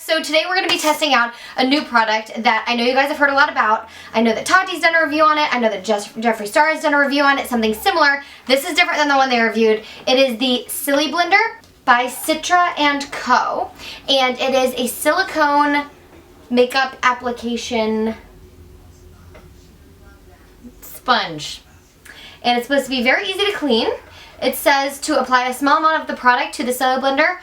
So today we're going to be testing out a new product that I know you guys have heard a lot about. I know that Tati's done a review on it. I know that Jeffree Star has done a review on it, something similar. This is different than the one they reviewed. It is the Silly Blender by Citra & Co. And it is a silicone makeup application sponge. And it's supposed to be very easy to clean. It says to apply a small amount of the product to the Silly Blender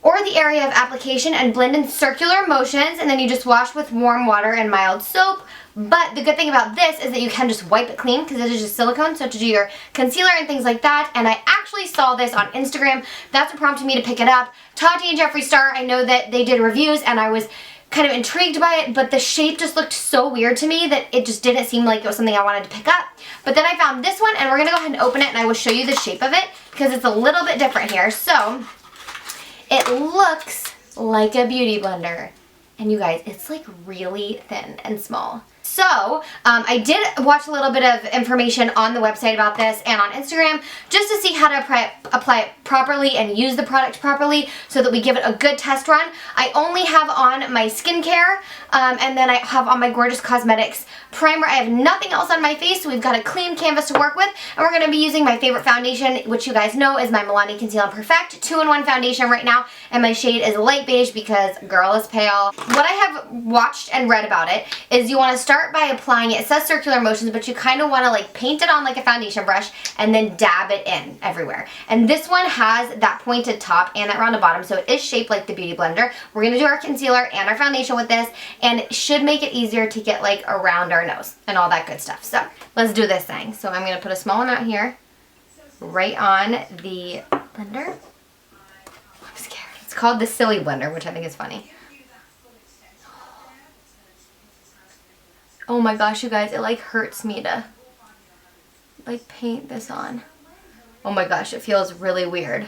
or the area of application and blend in circular motions, and then you just wash with warm water and mild soap. But the good thing about this is that you can just wipe it clean because it is just silicone, so to do your concealer and things like that. And I actually saw this on Instagram. That's what prompted me to pick it up. Tati and Jeffree Star, I know that they did reviews and I was kind of intrigued by it, but the shape just looked so weird to me that it just didn't seem like it was something I wanted to pick up. But then I found this one, and we're going to go ahead and open it, and I will show you the shape of it because it's a little bit different here. So it looks like a beauty blender. And you guys, it's like really thin and small. So, I did watch a little bit of information on the website about this and on Instagram just to see how to apply it properly and use the product properly so that we give it a good test run. I only have on my skincare and then I have on my Gorgeous Cosmetics primer. I have nothing else on my face, so we've got a clean canvas to work with. And we're going to be using my favorite foundation, which you guys know is my Milani Conceal and Perfect 2-in-1 foundation right now. And my shade is light beige because girl is pale. What I have watched and read about it is you want to start by applying it. It says circular motions, but you kind of want to like paint it on like a foundation brush and then dab it in everywhere. And this one has that pointed top and that rounded bottom, so it is shaped like the Beauty Blender. We're going to do our concealer and our foundation with this, and it should make it easier to get like around our nose and all that good stuff. So let's do this thing. So I'm going to put a small amount here right on the blender. I'm scared. It's called the Silly Blender, which I think is funny. Oh my gosh, you guys, it like hurts me to like paint this on. Oh my gosh, it feels really weird.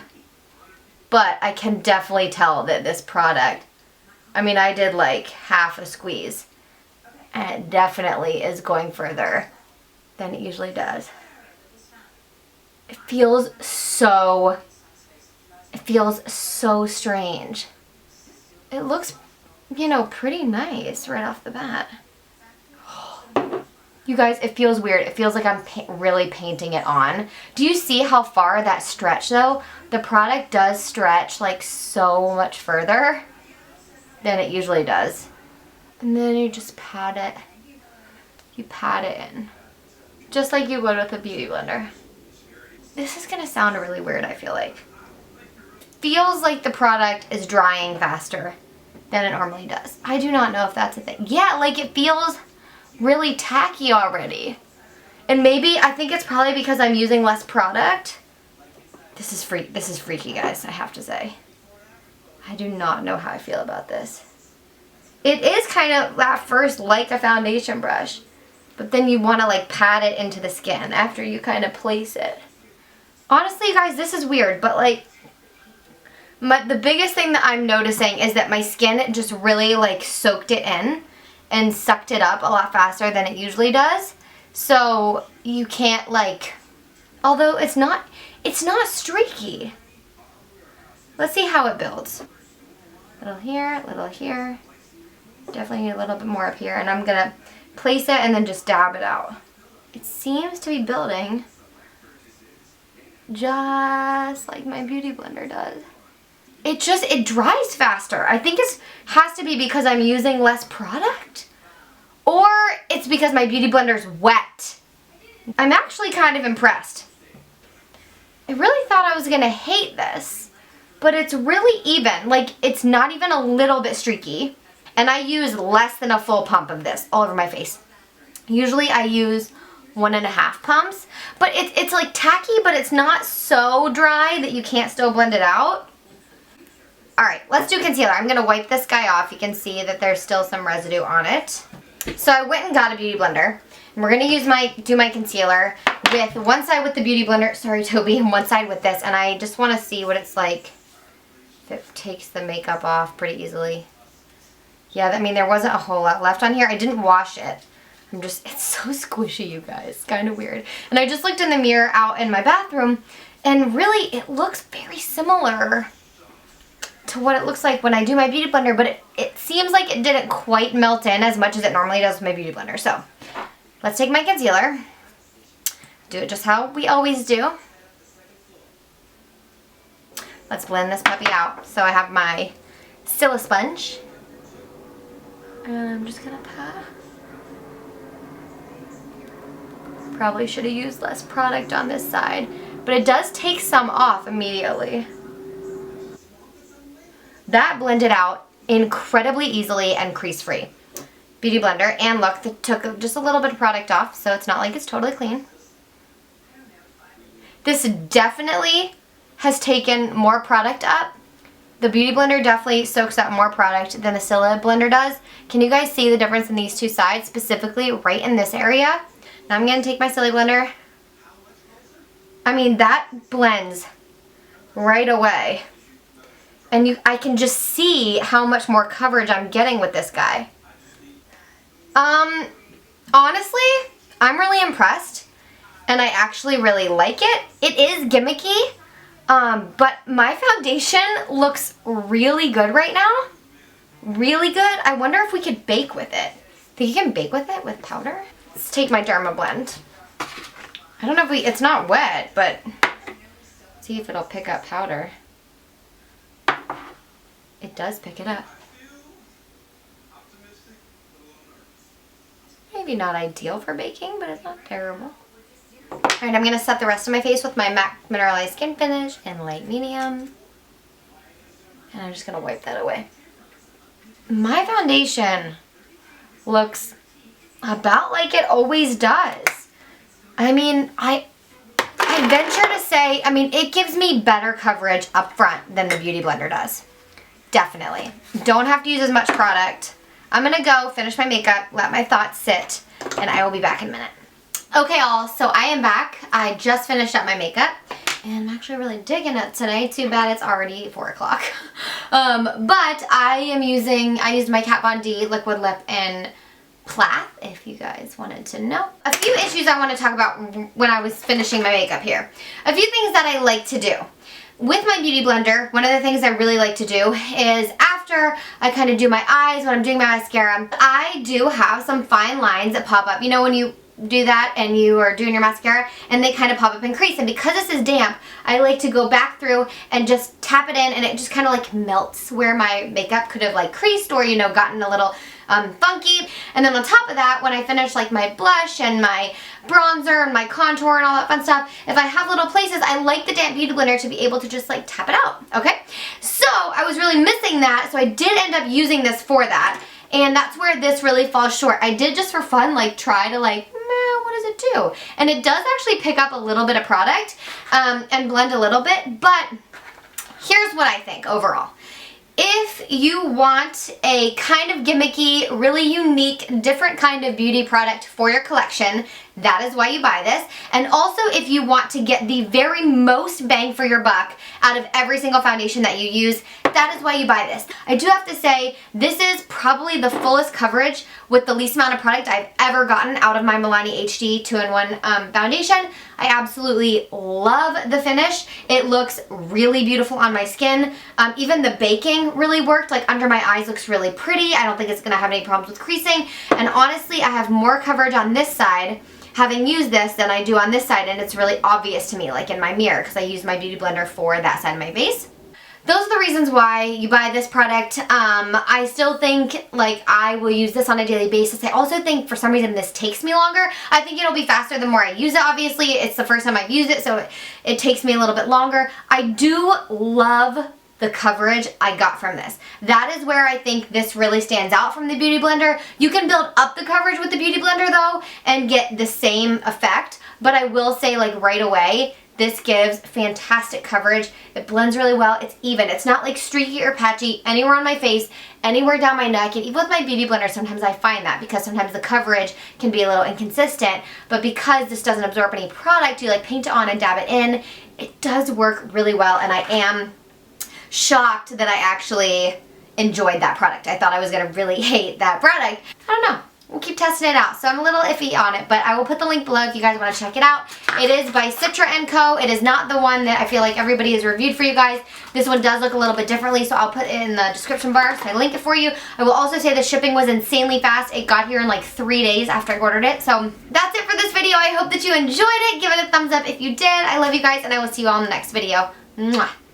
But I can definitely tell that this product, I mean, I did like half a squeeze, and it definitely is going further than it usually does. It feels so strange. It looks, you know, pretty nice right off the bat. You guys, it feels weird. It feels like I'm really painting it on. Do you see how far that stretch though? The product does stretch like so much further than it usually does. And then you just pat it. You pat it in. Just like you would with a beauty blender. This is gonna sound really weird, I feel like. Feels like the product is drying faster than it normally does. I do not know if that's a thing. Yeah, like it feels really tacky already. And maybe, I think it's probably because I'm using less product. This is freaky, guys, I have to say. I do not know how I feel about this. It is kind of at first like a foundation brush, but then you want to like pat it into the skin after you kind of place it. Honestly, guys, this is weird, but like the biggest thing that I'm noticing is that my skin just really like soaked it in and sucked it up a lot faster than it usually does. So you can't like, although it's not streaky. Let's see how it builds. Little here, little here. Definitely need a little bit more up here, and I'm gonna place it and then just dab it out. It seems to be building just like my beauty blender does. It dries faster. I think it has to be because I'm using less product, or it's because my beauty blender's wet. I'm actually kind of impressed. I really thought I was gonna hate this, but it's really even. Like, it's not even a little bit streaky, and I use less than a full pump of this all over my face. Usually I use 1.5 pumps, but it's like tacky, but it's not so dry that you can't still blend it out. Alright, let's do concealer. I'm going to wipe this guy off. You can see that there's still some residue on it. So I went and got a beauty blender. And we're going to do my concealer with one side with the beauty blender, sorry Toby, and one side with this. And I just want to see what it's like if it takes the makeup off pretty easily. Yeah, I mean, there wasn't a whole lot left on here. I didn't wash it. It's so squishy, you guys. It's kind of weird. And I just looked in the mirror out in my bathroom, and really, it looks very similar to what it looks like when I do my Beauty Blender, but it seems like it didn't quite melt in as much as it normally does with my Beauty Blender. So let's take my concealer, do it just how we always do. Let's blend this puppy out. So I have my Stila sponge, and I'm just gonna pat. Probably should have used less product on this side, but it does take some off immediately. That blended out incredibly easily and crease-free. Beauty Blender, and look, it took just a little bit of product off, so it's not like it's totally clean. This definitely has taken more product up. The Beauty Blender definitely soaks up more product than the Stila blender does. Can you guys see the difference in these two sides, specifically right in this area? Now I'm going to take my Stila blender. I mean, that blends right away. And I can just see how much more coverage I'm getting with this guy. Honestly, I'm really impressed. And I actually really like it. It is gimmicky. But my foundation looks really good right now. Really good. I wonder if we could bake with it. Think you can bake with it with powder? Let's take my Derma blend. I don't know if it's not wet, but see if it'll pick up powder. It does pick it up. Maybe not ideal for baking, but it's not terrible. Alright, I'm going to set the rest of my face with my MAC Mineralized Skin Finish in light medium. And I'm just going to wipe that away. My foundation looks about like it always does. I mean, I venture to say, I mean, it gives me better coverage up front than the Beauty Blender does. Definitely. Don't have to use as much product. I'm going to go finish my makeup, let my thoughts sit, and I will be back in a minute. Okay, all, so I am back. I just finished up my makeup, and I'm actually really digging it today. Too bad it's already 4 o'clock. But I used my Kat Von D liquid lip in Plath, if you guys wanted to know. A few issues I want to talk about when I was finishing my makeup here. A few things that I like to do. With my Beauty Blender, one of the things I really like to do is after I kind of do my eyes, when I'm doing my mascara, I do have some fine lines that pop up. You know when you do that and you are doing your mascara and they kind of pop up and crease, and because this is damp, I like to go back through and just tap it in, and it just kind of like melts where my makeup could have like creased or, you know, gotten a little funky. And then on top of that, when I finish like my blush and my bronzer and my contour and all that fun stuff, if I have little places, I like the damp Beauty Blender to be able to just like tap it out, okay? So I was really missing that, so I did end up using this for that, and that's where this really falls short. I did just for fun like try to like, what does it do? And it does actually pick up a little bit of product and blend a little bit, but here's what I think overall. If you want a kind of gimmicky, really unique, different kind of beauty product for your collection, that is why you buy this. And also if you want to get the very most bang for your buck out of every single foundation that you use, that is why you buy this. I do have to say, this is probably the fullest coverage with the least amount of product I've ever gotten out of my Milani HD 2-in-1 foundation. I absolutely love the finish. It looks really beautiful on my skin. Even the baking really worked. Like under my eyes looks really pretty. I don't think it's going to have any problems with creasing. And honestly, I have more coverage on this side having used this than I do on this side, and it's really obvious to me, like in my mirror, because I use my Beauty Blender for that side of my face. Those are the reasons why you buy this product. I still think like I will use this on a daily basis. I also think for some reason this takes me longer. I think it'll be faster the more I use it, obviously. It's the first time I've used it, so it takes me a little bit longer. I do love the coverage I got from this. That is where I think this really stands out from the Beauty Blender. You can build up the coverage with the Beauty Blender though and get the same effect, but I will say like right away, this gives fantastic coverage. It blends really well. It's even. It's not like streaky or patchy anywhere on my face, anywhere down my neck, and even with my Beauty Blender sometimes I find that because sometimes the coverage can be a little inconsistent, but because this doesn't absorb any product, you like paint it on and dab it in, it does work really well, and I am shocked that I actually enjoyed that product. I thought I was going to really hate that product. I don't know. we'll keep testing it out. So I'm a little iffy on it, but I will put the link below if you guys want to check it out. It is by Citra & Co. It is not the one that I feel like everybody has reviewed for you guys. This one does look a little bit differently, so I'll put it in the description bar so I link it for you. I will also say the shipping was insanely fast. It got here in like 3 days after I ordered it. So that's it for this video. I hope that you enjoyed it. Give it a thumbs up if you did. I love you guys, and I will see you all in the next video. Mwah.